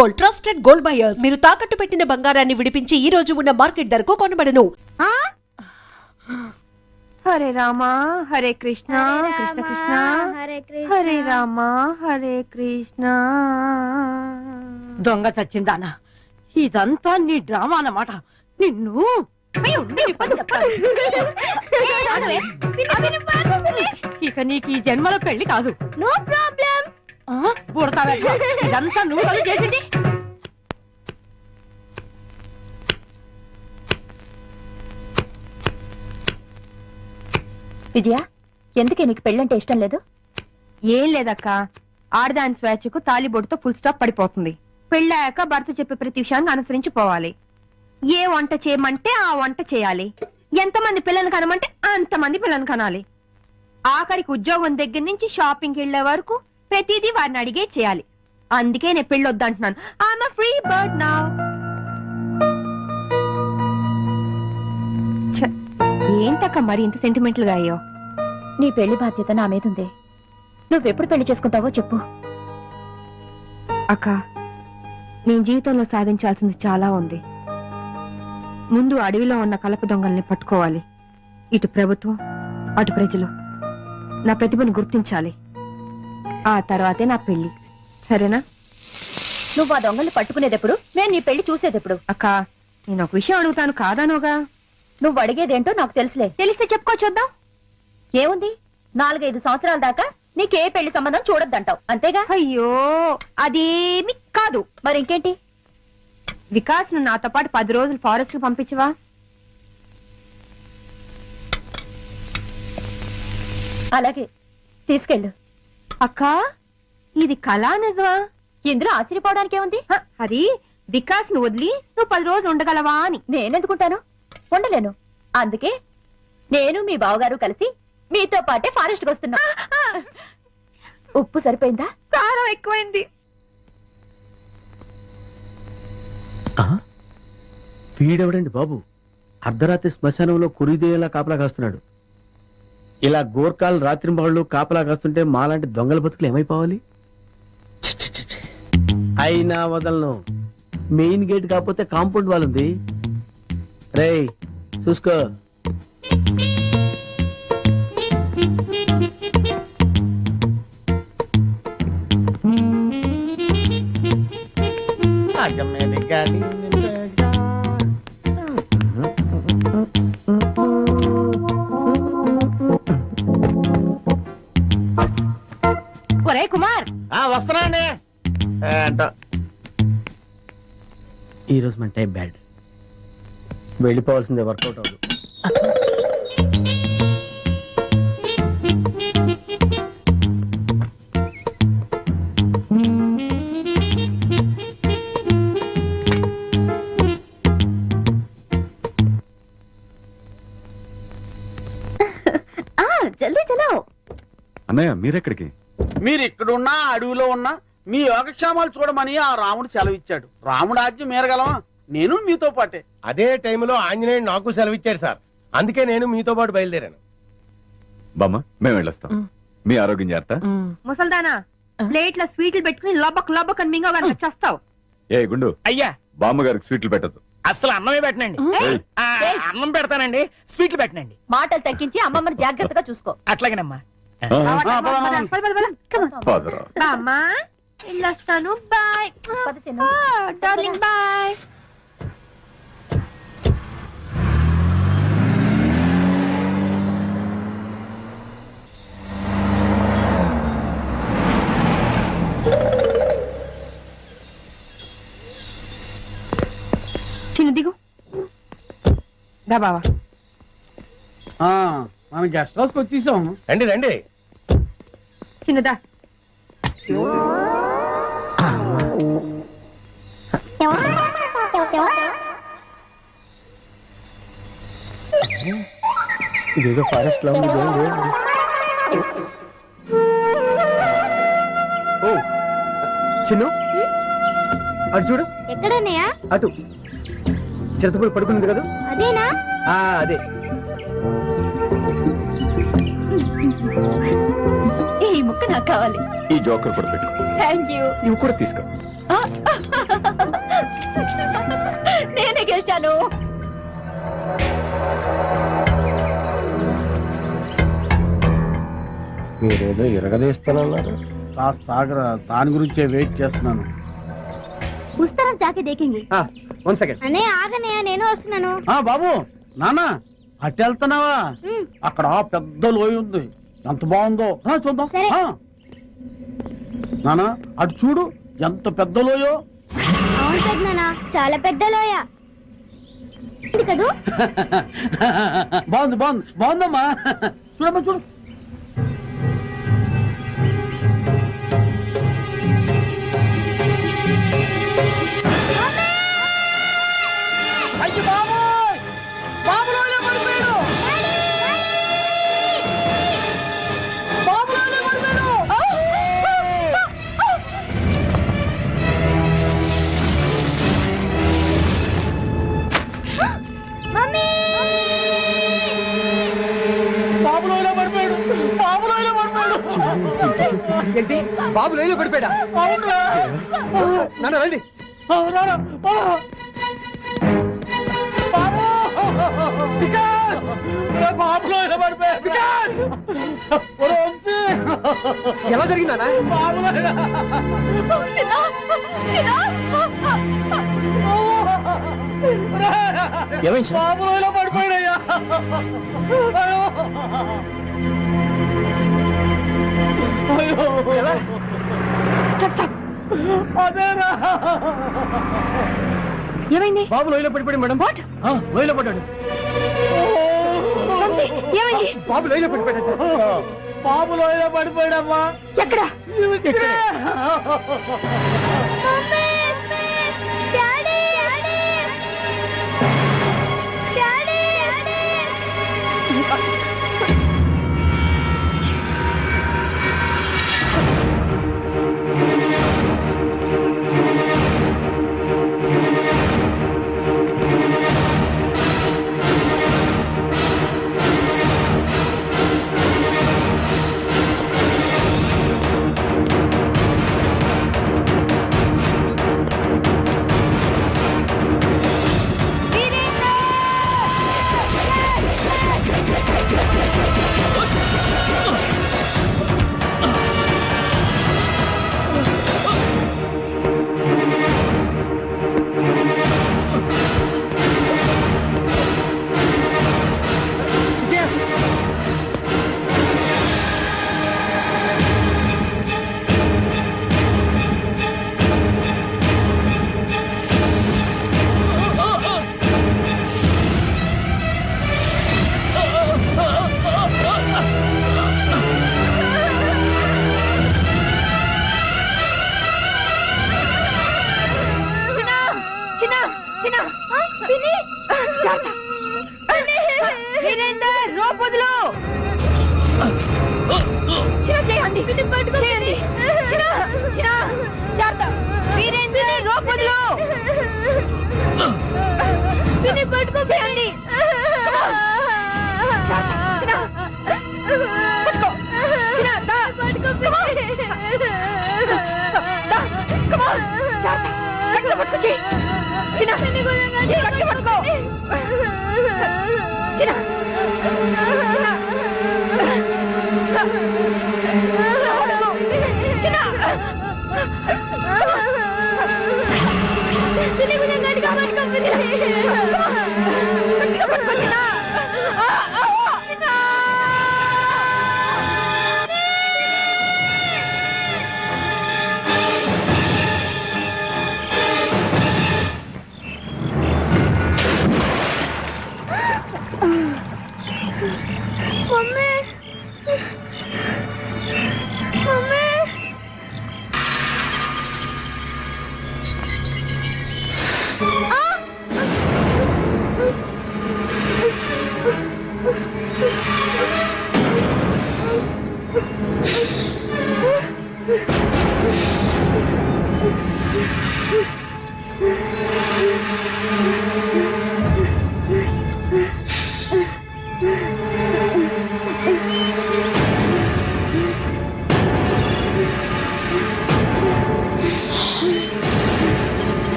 Gold, trusted gold buyers. మీరు తాకట్టు పెట్టిన బంగారాన్ని విడిపించి ఈ రోజు ఉన్న మార్కెట్ ధరకు కొనబడను. హరే రామ హరే కృష్ణ కృష్ణ కృష్ణ హరే రామ హరే కృష్ణ. దొంగ చచ్చిందానా, ఇదంతా నీ డ్రామా అన్నమాట. నిన్ను ఇక నీకు ఈ జన్మలో పెళ్లి కాదు. No problem. ఇదంతా నువ్వు కదా చేసింది. విజయ, ఎందుకే నీకు పెళ్ళంటే ఇష్టం లేదు? ఏం లేదక్క, ఆడదాని స్వేచ్ఛకు తాలిబొట్టుతో ఫుల్ స్టాప్ పడిపోతుంది. పెళ్ళాక భర్త చెప్పే ప్రతి విషయాన్ని అనుసరించి పోవాలి. ఏ వంట చేయమంటే ఆ వంట చేయాలి. ఎంతమంది పిల్లలు కనమంటే అంతమంది పిల్లలు కనాలి. ఆఖరికి ఉద్యోగం దగ్గర నుంచి షాపింగ్కి వెళ్లే వరకు ప్రతిదీ వారిని అడిగే చేయాలి. అందుకే నేను పెళ్లి వద్దంటున్నాను. I'm a free bird now. ఏంటక్క మరి ఇంత సెంటిమెంటల్ గా అయ్యో? నీ పెళ్లి బాధ్యత నా మీదుంది. నువ్వెప్పుడు పెళ్లి చేసుకుంటావో చెప్పు. అక్క, నేను జీవితంలో సాధించాల్సింది చాలా ఉంది. ముందు అడవిలో ఉన్న కలప దొంగల్ని పట్టుకోవాలి. ఇటు ప్రభుత్వం అటు ప్రజలు నా ప్రతిభను గుర్తించాలి. ఆ తర్వాతే నా పెళ్లి. సరేనా? నువ్వు ఆ దొంగల్ని పట్టుకునేదెప్పుడు, మేము నీ పెళ్లి చూసేదెప్పుడు? అక్క, నేను ఒక విషయం అడుగుతాను, కాదానుగా? నువ్వు అడిగేదేంటో నాకు తెలుసులే. తెలిస్తే చెప్పుకో చూద్దాం. ఏముంది, 4-5 సంవత్సరాల దాకా నీకే పెళ్లి సంబంధం చూడొద్దంటావు, అంతేగా? అయ్యో, అదేమి కాదు. మరి ఇంకేంటి? వికాస్ ను నాతో పాటు 10 రోజులు ఫారెస్ట్ కు పంపించవా? అలాగే, తీసుకెళ్ళు. అక్క, ఇది కళా నిజమా? ఇందులో ఆశ్చర్యపోవడానికి ఏముంది? అది వికాస్ ను వదిలి నువ్వు 10 రోజులు ఉండగలవా అని. నేనెందుకుంటాను? ఉండలేను. అందుకే నేను మీ బావగారు కలిసి మీతో పాటే ఫారెస్ట్ కు వస్తున్నా. ఉప్పు సరిపోయిందా? కారం ఎక్కువైంది. వీడెవడండి బాబు, అర్ధరాత్రి శ్మశానంలో కురిదేలా కాపలా కాస్తున్నాడు. ఇలా గోర్ఖాలు రాత్రింబళ్ళు కాపలా కాస్తుంటే మాలాంటి దొంగల బతుకులు ఏమైపోవాలి? అయినా వదలను. మెయిన్ గేట్ కాకపోతే కాంపౌండ్ వాల్ ఉంది. రేయ్ చూసుకో. ఒరే కుమార్, వస్తున్నా అండి. ఈరోజు మన టైం బ్యాడ్. వెళ్ళిపోవాల్సిందే, వర్కౌట్ అవ్వదు. జల్దీ చలో. అన్నయ్య, మీరెక్కడికి? మీరు ఇక్కడున్నా అడవిలో ఉన్నా మీ యోగక్షేమాలు చూడమని ఆ రాముడు సెలవిచ్చాడు. రాముడు ఆజ్ఞ మేరగలమా? నేను మీతో పాటే. అదే టైంలో ఆంజనేయుడు నాకు సెలవిచ్చాడు సార్. అందుకే నేను మీతో పాటు బయలుదేరాను. బామ్మ, మేము వెళ్ళొస్తాం. మీ ఆరోగ్యం జాగ్రత్త. ముసల్దానా, ప్లేట్ల స్వీట్లు పెట్టుకుని లబ్బక్ లబ్బక్ అని మింగ చేస్తావు. ఏ గుండు, అయ్యా, బామ్మ గారికి స్వీట్లు పెట్టద్దు. అసలు అన్నమే పెట్టనండి. అన్నం పెడతానండి, స్వీట్లు పెట్టనండి. మాటలు తగ్గించి అమ్మమ్మని జాగ్రత్తగా చూసుకో. అట్లాగేనమ్మా. ఫాదరా, బామ్మా, వెళ్ళొస్తాను. Bye darling, bye. చిన్న దిగు. దా బావా. మనం గెస్ట్ హౌస్ కి వచ్చేసాం. రండి రండి. చిన్నదా. ఇదేదో ఫారెస్ట్ లో ఉంది. ఓ చిన్ను, అటు చూడు. ఎక్కడన్నయ్యా? అటు చిరతపూడి పడుకున్నది కదా, అదేనా? అదే. ఈ ముక్క నాకు కావాలి. ఈ జోకర్ కూడా పెట్టు. Thank you. ఇవి కూడా తీసుకో. నేనే గెలిచాను. మీరేదో ఇరగదీస్తానన్నారు. కాస్త సాగర, దాని గురించే వెయిట్ చేస్తున్నాను. ఉస్ तरफ जाके देखेंगे. 1 సెకండ్. అనే ఆగనే, నేను వస్తున్నాను. బాబు, నాన్న అటు వెళ్తున్నావా? అక్కడ పెద్ద లోయ ఉంది, ఎంత బాగుందో. చూద్దాం. సరే. నాన్న అటు చూడు, ఎంత పెద్ద లోయో. అవును పెద్దనాన్న, చాలా పెద్ద లోయ కదూ. బాగుంది బాగుంది బాగుందమ్మా. చూడమ్మా చూడు. అయ్యో బాబోయ్, బాబు లోయలో పడిపోయాడు. బాబు లోయలో పడిపోయాడు. మమ్మీ, బాబు లోయలో పడిపోయాడు. బాబు లోయలో పడిపోయాడు. ఏంటి బాబు లేలో పడిపోయాడా? అవునురా. నాన్న రండి. రారా. బాబు, వికాస్, బాబు లోయలో పడిపోయాడు. వికాస్, ఎలా జరిగిందా? బాబు లోయలో. చిన్న, చిన్న. ఏమైంది? బాబు లోయలో పడిపోయాడయ్యా. ఎలా? అదేరా. ఏమైంది? బాబు లోయలో పడిపోయాడు మేడం. లోయలో పడ్డాడు. వంశీ, ఏమైంది? బాబు లేలో పడిపోయాడు. బాబు లోయలో పడిపోయాడమ్మా. ఎక్కడ? ఇక్కడే. వీరేందర్, రోప్ వదులు. చిన్న చేయండి, చేయండి. చిన్న, చిన్న, జాగ్రత్త. వీరేందర్, రోప్ వదులు. పట్టుకో, చేయండి. చిన్న, పట్టుకో. చిన్న, దా. Come on. The. Come on. జాగ్రత్త. గట్టిగా పట్టుకో, చెయ్యి. చిన్న, చెయ్యి గట్టిగా పట్టుకో. చిన్న, చిన్న.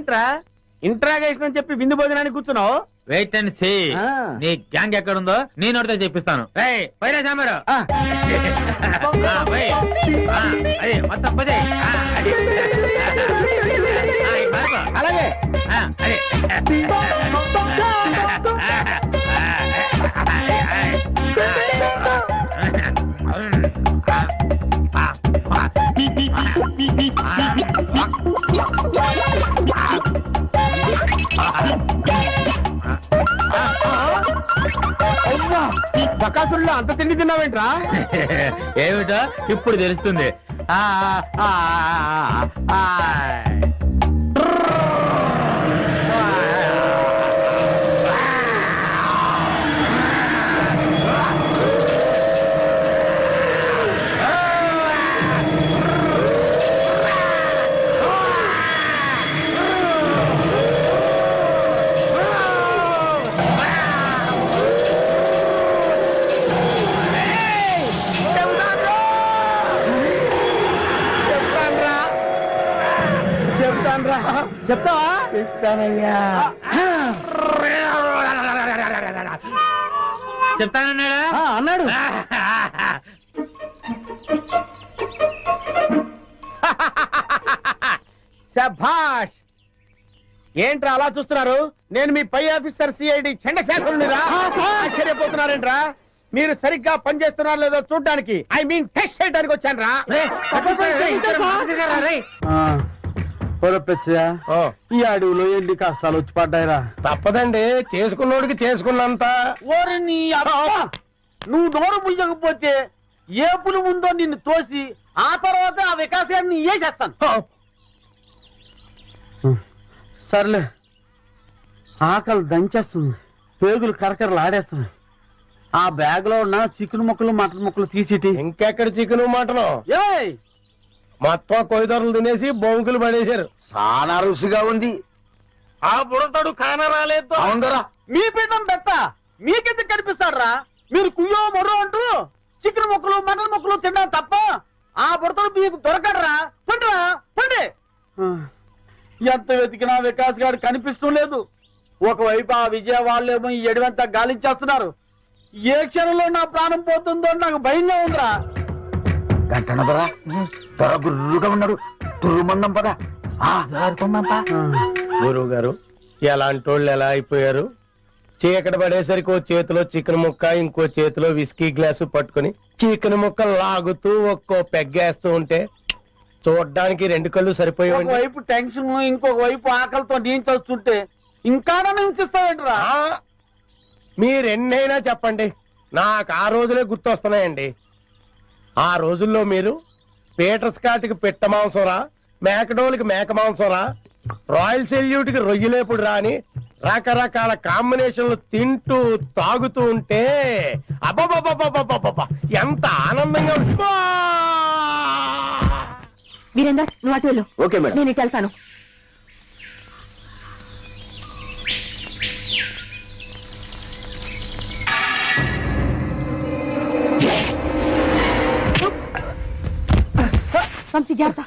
ఏంట్రా ఇంట్రాగేషన్ అని చెప్పి విందు భోజనానికి కూర్చున్నావు? వెయిట్ అండ్ సీ నీ గ్యాంగ్ ఎక్కడుందో నీ నోటితో చెప్పిస్తాను. పైరా సాంబారు అదే మొత్తం పదే అలాగే అదే బకాసుల్లో అంత తిండి తిన్నావేంట్రా? ఏమిటో ఇప్పుడు తెలుస్తుంది. చెప్తావా? చెప్తానన్నాడా? అన్నాడు. శభాష్. ఏంట్రా అలా చూస్తున్నారు? నేను మీ పై ఆఫీసర్ సిఐడి చండశాఖరునిరా. ఆశ్చర్యపోతున్నారేంట్రా? మీరు సరిగ్గా పనిచేస్తున్నారు లేదో చూడడానికి, ఐ మీన్ టెస్ట్ చేయడానికి వచ్చాను రా. ఈ అడవిలో ఎన్ని కష్టాలు వచ్చి పడ్డాయిరా. తప్పదండి, చేసుకున్నోడికి చేసుకున్నంత. ఓరి నీ అబ్బా! నువ్వు నోరు ముయ్యకపోతే ఏపులు ముందో నిన్ను తోసి ఆ తర్వాత ఆ వికాసాన్ని వేసేస్తాను. సర్లే, ఆకలి దంచేస్తుంది, పేగులు కరకరలు ఆడేస్తున్నాయి. ఆ బ్యాగ్ లో ఉన్న చికెన్ ముక్కలు మటన్ ముక్కలు తీసేటి. ఇంకెక్కడ చికెన్ మటను ఏయ్, మొత్తం కొయ్యదొరలు తినేసి బొంకులు పడేశారు. చాలా రుచిగా ఉంది. ఆ బుడతడు కానరాలేదు. అవునరా, మీ పిండం పెట్ట మీకెందుకు కనిపిస్తారా? మీరు కుయ్యో మొర్రో అంటూ చికెన్ ముక్కలు మటన్ ముక్కలు తిన్నా తప్ప ఆ బుడతడు మీకు దొరకడరా. పండ్రా పండి. ఎంత వెతికినా వికాస్ గారు కనిపిస్తూ లేదు. ఒకవైపు ఆ విజయవాడలేమో ఈ ఎడవంతా గాలించేస్తున్నారు. ఏ క్షణంలో నా ప్రాణం పోతుందో నాకు భయంగా ఉందిరా. గంటనదరా త్వర గుర్రుగా ఉన్నాడు. తుర్రుమందం పదా. గురువు గారు, ఎలాంటి వాళ్ళు ఎలా అయిపోయారు? చీకటి పడేసరికి ఓ చేతిలో చికెన్ ముక్క, ఇంకో చేతిలో విస్కీ గ్లాసు పట్టుకుని చికెన్ ముక్క లాగుతూ ఒక్కో పెగ్గేస్తూ ఉంటే చూడ్డానికి రెండు కళ్ళు సరిపోయేవండి. ఒకవైపు టెన్షన్, ఇంకొక వైపు ఆకలితో నేను చూస్తుంటే ఇంకా హింసిస్తావేంట్రా? మీరెన్నైనా చెప్పండి, నాకు ఆ రోజులే గుర్తొస్తున్నాయండి. ఆ రోజుల్లో మీరు పీటర్ స్కాట్కి పిట్ట మాంసంరా, మేకడోలకి మేక మాంసంరా, రాయల్ సెల్యూట్కి రొయ్యలేపుడు రా అని రకరకాల కాంబినేషన్లు తింటూ తాగుతూ ఉంటే అబ్బబ్బబ్బబ్బబ్బబ్బబ్బ ఎంత ఆనందంగా వీరేందర్, నువ్వు అటు వెళ్ళు. Okay madam. నేను ఇటు వెళ్తాను. వంశీ, జాగ్రత్త.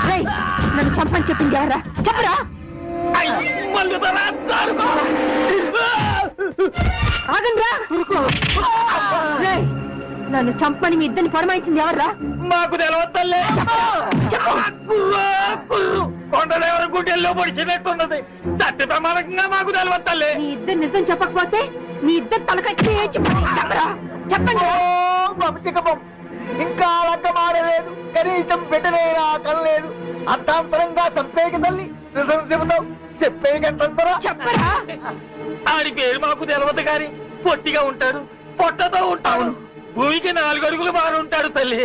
రేయ్, నన్ను చంపని చెప్పింది ఎవరా? చెప్పరా? ఆగండ్రా. రేయ్, నన్ను చంపని మీ ఇద్దరిని పొరమాయించింది ఎవర్రా? మాకు తెలవద్దలే. కొండలేవరం గుండెల్లో పొడిచినట్టున్నది. సత్య ప్రమాణంగా మాకు తెలవద్దలే. నీ ఇద్దరు నిజం చెప్పకపోతే నీ ఇద్దరు తలకాయ చెప్పరా? చెప్పండి. ఇంకా లెక్కమాడలేదు, కనీసం పెట్టలేరా కనలేదు. అర్థాంతరంగా చెప్పేకి తల్లి నిజం చెబుతావు, చెప్పేకంటారా? చెప్పరా? ఆడి పేరు మాకు తెలవదు గాని పొట్టిగా ఉంటాడు, పొట్టతో ఉంటాడు, భూమికి 4 అడుగులు బాగా ఉంటాడు తల్లి.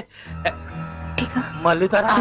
మళ్ళీ తరా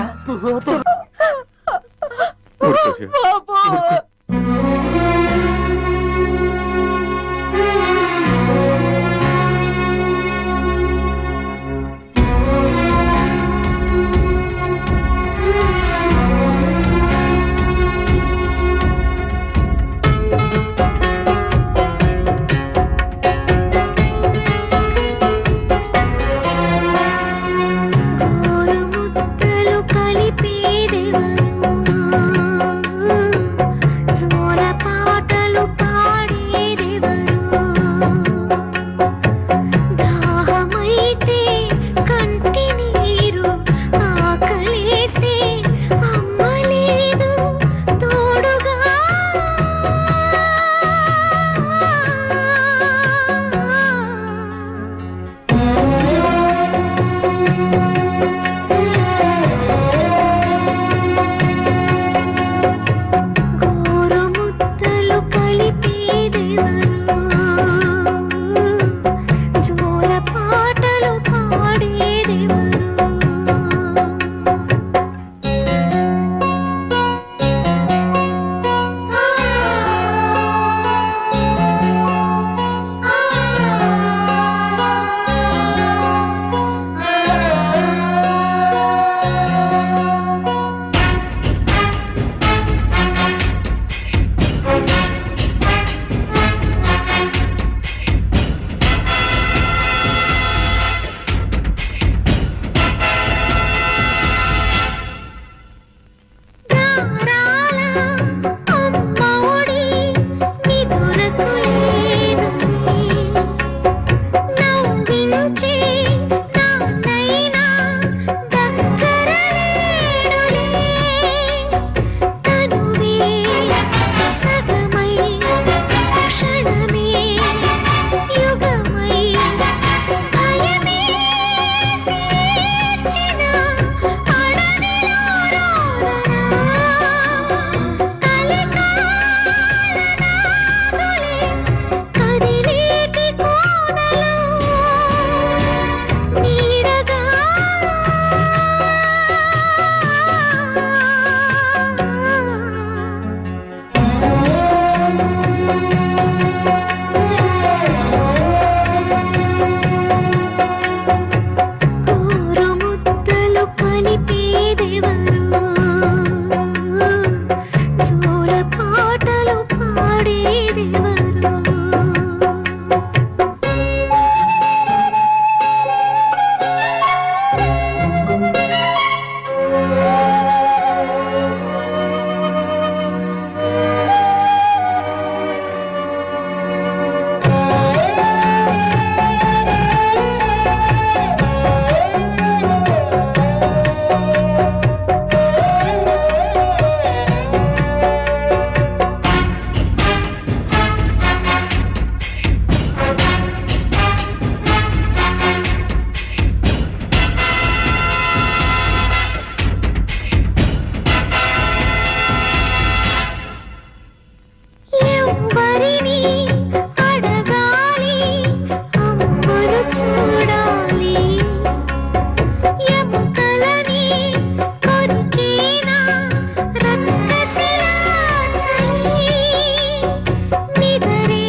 నిదరే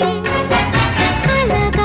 కలగ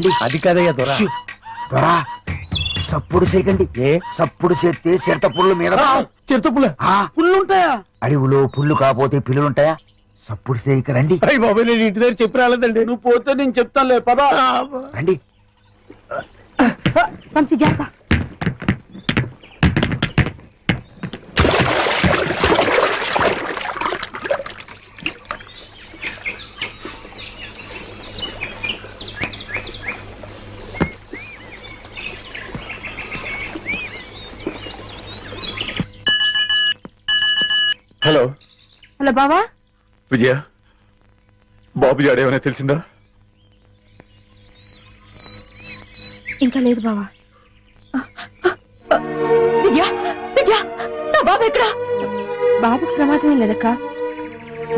రండి. అది కదయ్యా దొర. దొరా సప్పుడు చేయకండి. సప్పుడు చేస్తే చిరత పుల్లు మీద చిరుతపుల ఆ, పుల్లుంటాయా? అడవిలో పుల్లు కాకపోతే పిల్లులుంటాయా? సప్పుడు చేయక రండి. అయ్యి బాబాయ్, నేను ఇంటి దగ్గర చెప్పి రాలేదండి. నువ్వు పోతే నేను చెప్తానులే పదా. రండి. వంశీ జాగ్రత్త. హలో హలో బావా. విజయ, బాబు జాడేమన్నా తెలిసిందా? ఇంకా లేదు బావా. విజయ విజయ, నా బాబు ఎక్కడా? బాబుకు ప్రమాదం ఏం లేదక్క.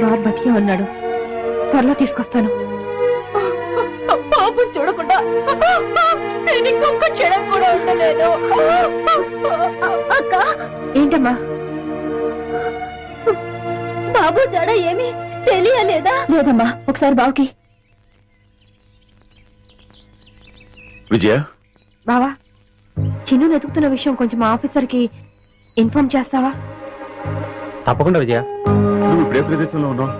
బాబు బతికే ఉన్నాడు. త్వరలో తీసుకొస్తాను. బాబు చూడకుండా నేను ఇంకొక క్షణం కూడా ఉండలేను. అక్క, ఏంటమ్మా? బాబు జడ ఏమీ తెలియలేదా? లేదమ్మా, ఒకసారి బావుకి. విజయ, బావా, చిన్ను వెతుకుతున్న విషయం కొంచెం మా ఆఫీసర్కి ఇన్ఫార్మ్ చేస్తావా? తప్పకుండా విజయ. నువ్వు ఇప్పుడే ప్రదేశంలో ఉన్నావు?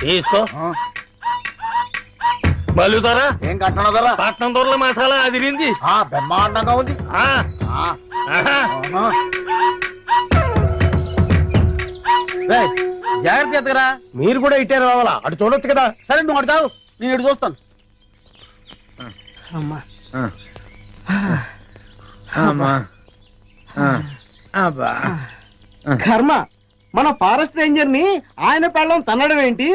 తీసుకో. మళ్ళీ దొర, ఏం కట్టണം దొరా? పట్నం దొరల మసాలా అదిరింది. బ్రహ్మాండంగా ఉంది. రేయ్, జాగ్రత్త ఎత్తగరా. మీరు కూడా ఇట్టే రావాలా? అటు చూడొచ్చు కదా. సరే నువ్వు అడతావు, నేను ఇటు చూస్తాను. అమ్మా అమ్మా అబ్బా. కర్మ, మన ఫారెస్ట్ రేంజర్ ని ఆయన పెళ్ళం తన్నడం ఏంటి?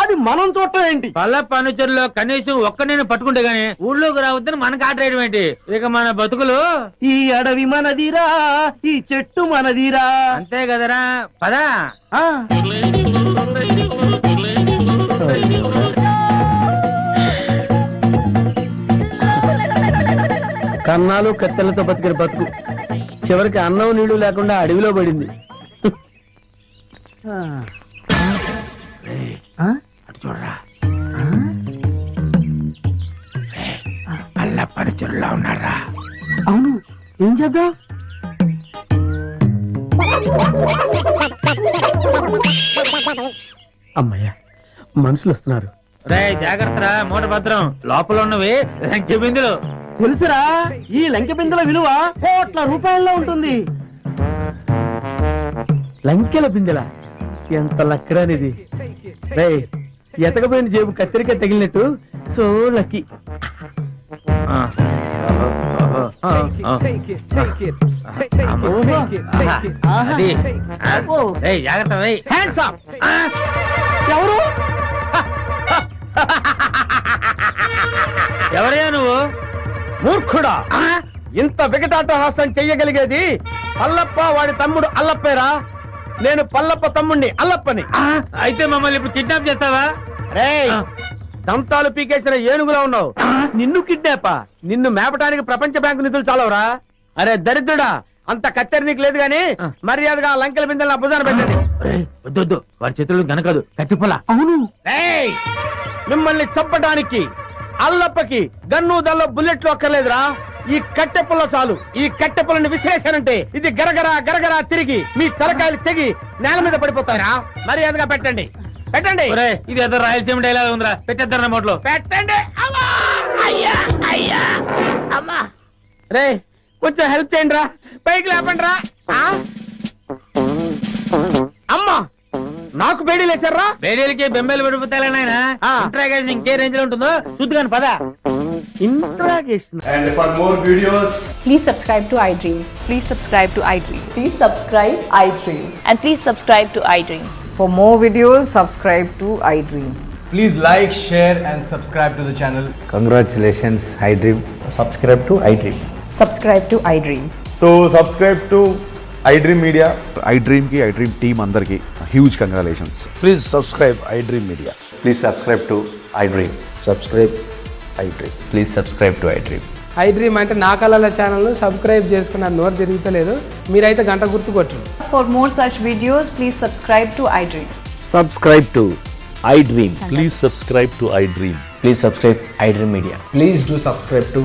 అది మనం చూడటం ఏంటి? పల్ల ఫర్నిచర్లో కనీసం ఒక్క నేను పట్టుకుంటే గానీ ఊళ్ళోకి రావద్దని మనకు ఆట వేయడం ఏంటి? ఇక మన బతుకులు ఈ అడవి మనదిరా, ఈ చెట్టు మనదిరా. అంతే కదరా. పదా. కన్నాలు కత్తెలతో బతికిన బతుకు చివరికి అన్నం నీళ్లు లేకుండా అడవిలో పడింది. అటు చూడరా, పల్ల ఫర్నిచర్లో ఉన్నారా? అవును, ఏం చేద్దాం? అమ్మయ్య, మనుషులు వస్తున్నారు. రే జాగ్రత్తరా, మూట భద్రం. లోపల ఉన్నవి లంకె బిందులు. తెలుసురా, ఈ లంకె బిందెల విలువ కోట్ల రూపాయల్లో ఉంటుంది. లంకెల బిందెలా? ఎంత లక్కరానిది. రే, ఎతకపోయిన జేబు కత్తిరిక తగిలినట్టు. So lucky. జాగ్రత్త. ఎవరు? ఎవరయ్యా నువ్వు? మూర్ఖుడా, ఇంత వికటాటహాసం చెయ్యగలిగేది పల్లప్ప వాడి తమ్ముడు అల్లప్పేరా. నేను పల్లప్ప తమ్ముడిని అల్లప్పని. అయితే మమ్మల్ని ఇప్పుడు కిడ్నాప్ చేస్తావా? రేయ్, దంతాలు పీకేసిన ఏనుగులా ఉన్నావు. నిన్ను కిడ్నాపా? నిన్ను మేపటానికి ప్రపంచ బ్యాంకు నిధులు చాలవరా? అరే దరిద్రుడా, అంత కత్తెర నీకు లేదు గాని మర్యాదగా లంకెల బిందెల భుజాన పెట్టండి. వద్దు, వారి చేతులు గనకదు, కట్టిపోలా. అవును. రేయ్, మిమ్మల్ని చంపడానికి అల్లప్పకి గన్ను దల్లో బుల్లెట్లు అక్కర్లేదురా. ఈ కట్టెపుల్ల చాలు. ఈ కట్టెపుల్లని విసిరేశానంటే ఇది గరగరా గరగరా తిరిగి మీ తలకాయలు తెగి నేల మీద పడిపోతారా. మర్యాదగా పెట్టండి, పెట్టండి. ఇది ఏదో రాయలసీమ డైలాగ్ ఉందిరా, పెట్టేద్దారు నోట్లో. పెట్టండి. అయ్యా అయ్యా అమ్మా. రే, కొంచెం హెల్ప్ చేయండి రా, పైకి లేపండి రా. అమ్మా, నాకు బేడీ లేచారా? బేడీలకి బెంబేలు పడిపోతాయి నాయన. ఇంట్రాగేషన్ ఇంకే రేంజ్ లో ఉంటుందో చూద్దు కానీ పదా. Interrogation. And for more videos, Please subscribe to iDream. Please subscribe to iDream. Please subscribe iDream. And please subscribe to iDream. For more videos, subscribe to iDream. Please like, share and subscribe to the channel. Congratulations I dream. Subscribe to I dream. Subscribe to iDream. So subscribe to iDream media. iDream కి iDream team అందరికి huge congratulations. Please subscribe I dream media. Please subscribe to iDream. Subscribe I dream. Please subscribe to iDream. iDream అంటే నా కళల channel subscribe చేసుకున్న నోరు తిరుగుతలేదు. మీరైతే గంట గుర్తు కొట్టండి. For more such videos, please subscribe to iDream. Subscribe to I dream. Please subscribe to iDream. Please subscribe I dream media. Please do subscribe to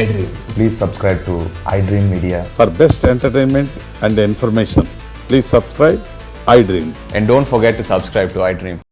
iDream. Please subscribe to iDream media. For best entertainment and information, please subscribe iDream. And don't forget to subscribe to iDream.